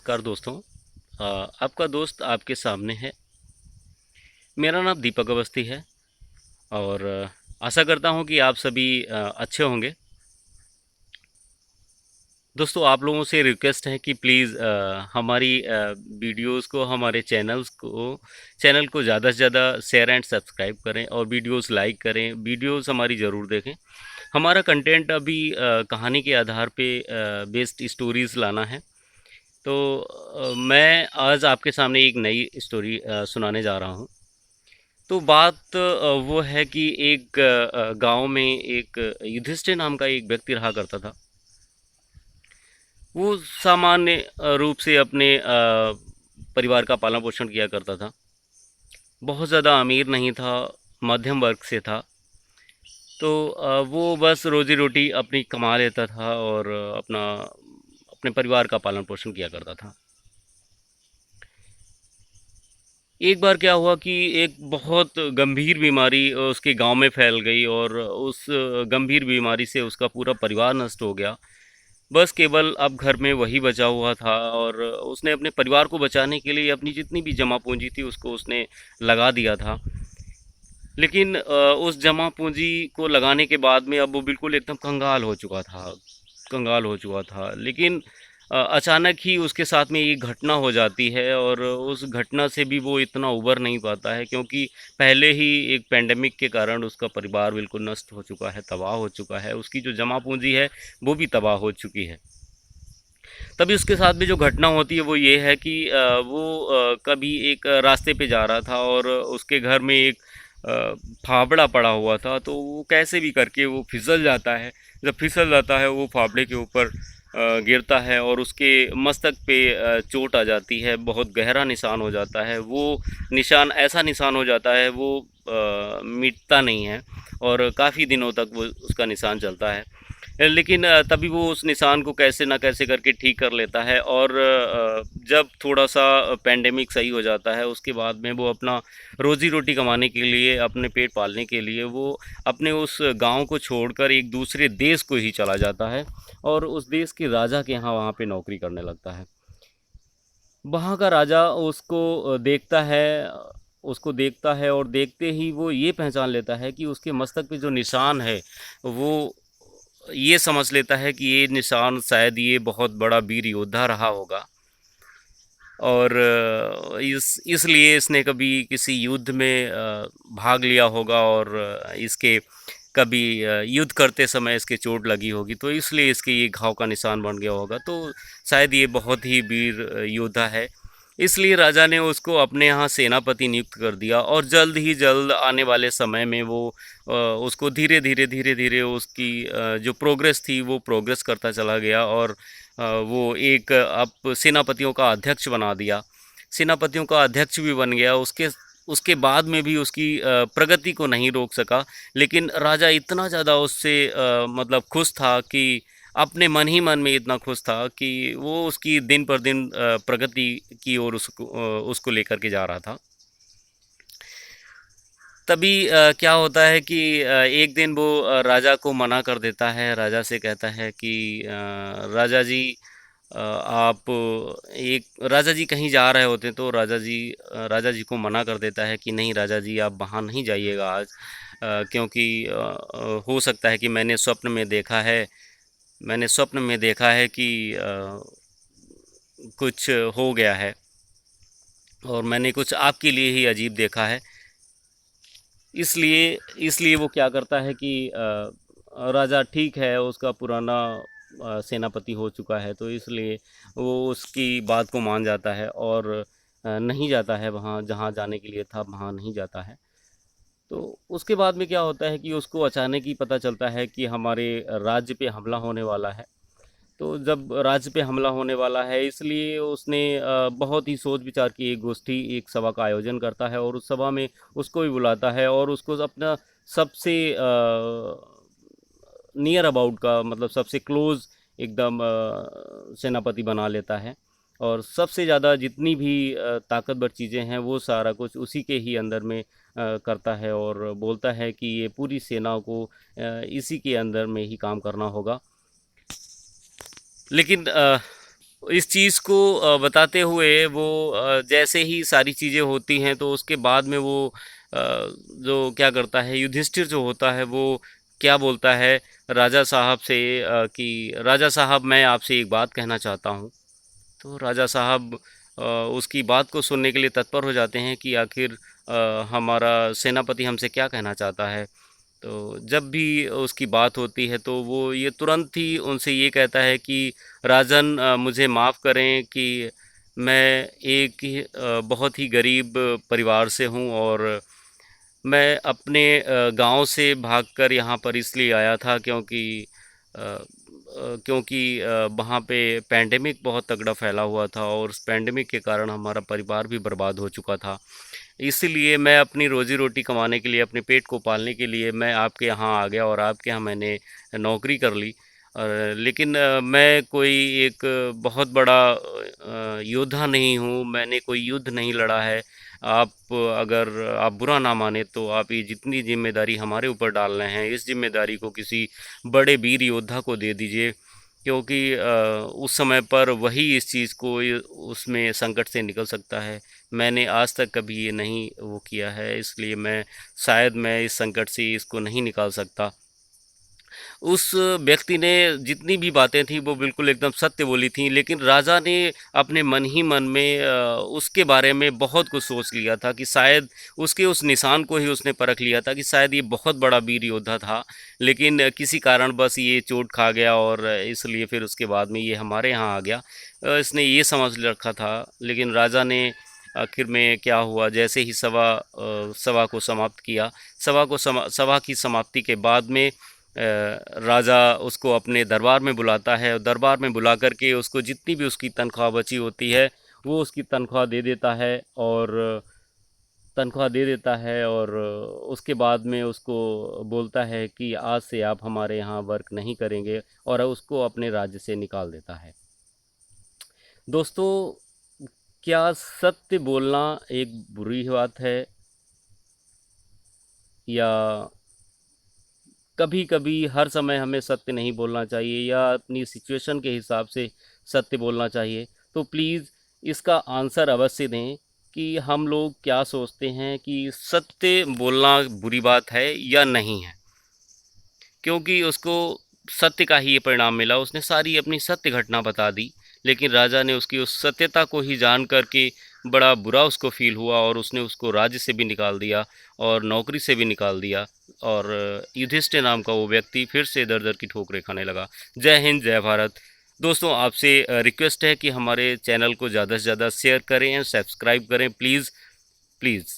नमस्कार दोस्तों। आपका दोस्त आपके सामने है। मेरा नाम दीपक अवस्थी है और आशा करता हूँ कि आप सभी अच्छे होंगे। दोस्तों, आप लोगों से रिक्वेस्ट है कि प्लीज़ हमारी वीडियोस को, हमारे चैनल को ज़्यादा से ज़्यादा शेयर एंड सब्सक्राइब करें और वीडियोस लाइक करें। वीडियोस हमारी ज़रूर देखें। हमारा कंटेंट अभी कहानी के आधार पे बेस्ड स्टोरीज़ लाना है। तो मैं आज आपके सामने एक नई स्टोरी सुनाने जा रहा हूँ। तो बात वो है कि एक गांव में एक युधिष्ठिर नाम का एक व्यक्ति रहा करता था। वो सामान्य रूप से अपने परिवार का पालन पोषण किया करता था। बहुत ज़्यादा अमीर नहीं था, मध्यम वर्ग से था। तो वो बस रोजी रोटी अपनी कमा लेता था और अपने परिवार का पालन पोषण किया करता था। एक बार क्या हुआ कि एक बहुत गंभीर बीमारी उसके गांव में फैल गई और उस गंभीर बीमारी से उसका पूरा परिवार नष्ट हो गया। बस केवल अब घर में वही बचा हुआ था और उसने अपने परिवार को बचाने के लिए अपनी जितनी भी जमा पूंजी थी उसको उसने लगा दिया था। लेकिन उस जमा पूंजी को लगाने के बाद में अब वो बिल्कुल एकदम कंगाल हो चुका था। लेकिन अचानक ही उसके साथ में एक घटना हो जाती है और उस घटना से भी वो इतना उबर नहीं पाता है, क्योंकि पहले ही एक पेंडेमिक के कारण उसका परिवार बिल्कुल नष्ट हो चुका है, तबाह हो चुका है। उसकी जो जमा पूंजी है वो भी तबाह हो चुकी है। तभी उसके साथ में जो घटना होती है वो ये है कि वो कभी एक रास्ते पे जा रहा था और उसके घर में एक अ, फावड़ा पड़ा हुआ था। तो वो कैसे भी करके वो फिसल जाता है। जब फिसल जाता है वो फावड़े के ऊपर गिरता है और उसके मस्तक पे चोट आ जाती है। बहुत गहरा निशान हो जाता है। वो निशान ऐसा निशान हो जाता है, वो मिटता नहीं है और काफ़ी दिनों तक वो उसका निशान चलता है। लेकिन तभी वो उस निशान को कैसे ना कैसे करके ठीक कर लेता है और जब थोड़ा-सा पैंडेमिक सही हो जाता है, उसके बाद में वो अपना रोज़ी-रोटी कमाने के लिए, अपने पेट पालने के लिए वो अपने उस गाँव को छोड़कर एक दूसरे देश को ही चला जाता है और उस देश के राजा के यहाँ वहाँ पे नौकरी करने लगता है। वहाँ का राजा उसको देखता है और देखते ही वो ये पहचान लेता है कि उसके मस्तक पे जो निशान है, वो ये समझ लेता है कि ये निशान शायद ये बहुत बड़ा वीर योद्धा रहा होगा और इसलिए इसने कभी किसी युद्ध में भाग लिया होगा और इसके कभी युद्ध करते समय इसके चोट लगी होगी, तो इसलिए इसके ये घाव का निशान बन गया होगा। तो शायद ये बहुत ही वीर योद्धा है। इसलिए राजा ने उसको अपने यहाँ सेनापति नियुक्त कर दिया और जल्द ही जल्द आने वाले समय में वो उसको धीरे धीरे उसकी जो प्रोग्रेस थी वो प्रोग्रेस करता चला गया और वो एक अब सेनापतियों का अध्यक्ष बना दिया। सेनापतियों का अध्यक्ष भी बन गया। उसके उसके बाद में भी उसकी प्रगति को नहीं रोक सका। लेकिन राजा इतना ज़्यादा उससे मतलब खुश था कि अपने मन ही मन में इतना खुश था कि वो उसकी दिन पर दिन प्रगति की ओर उसको लेकर के जा रहा था। तभी क्या होता है कि एक दिन वो राजा को मना कर देता है। राजा से कहता है कि राजा जी, आप एक राजा जी कहीं जा रहे होते हैं तो राजा जी को मना कर देता है कि नहीं राजा जी, आप वहाँ नहीं जाइएगा आज, क्योंकि हो सकता है कि मैंने स्वप्न में देखा है कि कुछ हो गया है और मैंने कुछ आपके लिए ही अजीब देखा है। इसलिए इसलिए वो क्या करता है कि राजा ठीक है, उसका पुराना सेनापति हो चुका है, तो इसलिए वो उसकी बात को मान जाता है और नहीं जाता है वहाँ जहाँ जाने के लिए था, वहाँ नहीं जाता है। तो उसके बाद में क्या होता है कि उसको अचानक ही पता चलता है कि हमारे राज्य पे हमला होने वाला है। तो जब राज्य पे हमला होने वाला है, इसलिए उसने बहुत ही सोच विचार की एक सभा का आयोजन करता है और उस सभा में उसको भी बुलाता है और उसको अपना सबसे नियर अबाउट का मतलब सबसे क्लोज एकदम सेनापति बना लेता है और सबसे ज़्यादा जितनी भी ताकतवर चीज़ें हैं वो सारा कुछ उसी के ही अंदर में करता है और बोलता है कि ये पूरी सेना को इसी के अंदर में ही काम करना होगा। लेकिन इस चीज़ को बताते हुए वो जैसे ही सारी चीज़ें होती हैं तो उसके बाद में वो जो क्या करता है, युधिष्ठिर जो होता है वो क्या बोलता है राजा साहब से कि राजा साहब मैं आपसे एक बात कहना चाहता हूँ। तो राजा साहब उसकी बात को सुनने के लिए तत्पर हो जाते हैं कि आखिर हमारा सेनापति हमसे क्या कहना चाहता है। तो जब भी उसकी बात होती है तो वो ये तुरंत ही उनसे ये कहता है कि राजन मुझे माफ़ करें कि मैं एक ही बहुत ही गरीब परिवार से हूँ और मैं अपने गांव से भागकर यहाँ पर इसलिए आया था क्योंकि वहाँ पे पैंडेमिक बहुत तगड़ा फैला हुआ था और उस पैंडेमिक के कारण हमारा परिवार भी बर्बाद हो चुका था। इसीलिए मैं अपनी रोज़ी रोटी कमाने के लिए, अपने पेट को पालने के लिए मैं आपके यहाँ आ गया और आपके यहाँ मैंने नौकरी कर ली। लेकिन मैं कोई एक बहुत बड़ा योद्धा नहीं हूँ, मैंने कोई युद्ध नहीं लड़ा है। आप अगर आप बुरा ना माने तो आप ये जितनी ज़िम्मेदारी हमारे ऊपर डाल रहे हैं, इस ज़िम्मेदारी को किसी बड़े वीर योद्धा को दे दीजिए क्योंकि उस समय पर वही इस चीज़ को उसमें संकट से निकल सकता है। मैंने आज तक कभी ये नहीं वो किया है इसलिए मैं इस संकट से इसको नहीं निकाल सकता। उस व्यक्ति ने जितनी भी बातें थी वो बिल्कुल एकदम सत्य बोली थी लेकिन राजा ने अपने मन ही मन में उसके बारे में बहुत कुछ सोच लिया था कि शायद उसके उस निशान को ही उसने परख लिया था कि शायद ये बहुत बड़ा वीर योद्धा था लेकिन किसी कारण बस ये चोट खा गया और इसलिए फिर उसके बाद में ये हमारे यहाँ आ गया। इसने ये समझ रखा था लेकिन राजा ने आखिर में क्या हुआ जैसे ही सभा को समाप्त किया, सभा की समाप्ति के बाद में राजा उसको अपने दरबार में बुलाता है और दरबार में बुला कर के उसको जितनी भी उसकी तनख्वाह बची होती है वो उसकी तनख्वाह दे देता है और उसके बाद में उसको बोलता है कि आज से आप हमारे यहाँ वर्क नहीं करेंगे और उसको अपने राज्य से निकाल देता है। दोस्तों, क्या सत्य बोलना एक बुरी बात है या कभी कभी हर समय हमें सत्य नहीं बोलना चाहिए या अपनी सिचुएशन के हिसाब से सत्य बोलना चाहिए? तो प्लीज़ इसका आंसर अवश्य दें कि हम लोग क्या सोचते हैं कि सत्य बोलना बुरी बात है या नहीं है। क्योंकि उसको सत्य का ही ये परिणाम मिला, उसने सारी अपनी सत्य घटना बता दी लेकिन राजा ने उसकी उस सत्यता को ही जान कर के बड़ा बुरा उसको फ़ील हुआ और उसने उसको राज्य से भी निकाल दिया और नौकरी से भी निकाल दिया और युधिष्ठिर नाम का वो व्यक्ति फिर से दर-दर की ठोकरें खाने लगा। जय हिंद, जय भारत। दोस्तों, आपसे रिक्वेस्ट है कि हमारे चैनल को ज़्यादा से ज़्यादा शेयर करें, सब्सक्राइब करें प्लीज़, प्लीज़।